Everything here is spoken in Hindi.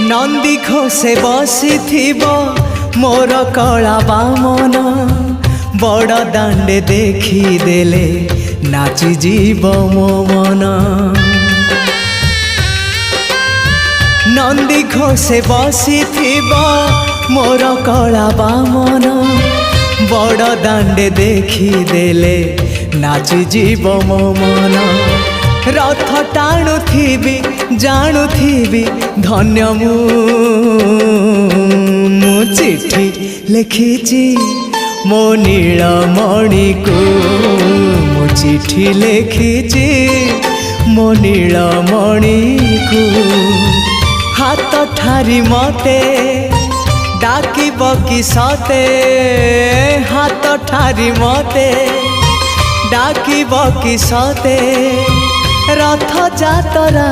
नंदी घोषे बसी मोर कला बामन बड़ दांडे देखी देले नाची जीव मो मन। नंदी घोषे बसी मोर कला बामन बड़ दांडे देखी देले नाची जीव मो मन। रथ टाणुथिबी जाणुथिबी धन्य मु चिट्ठी लिखिची मो नीलमणि को मु चिट्ठी लिखिची मो नीलमणि को। हाथ ठारी मते डाकिब कि सते हाथ ठारी मते डाकिब कि सते रथ जातरा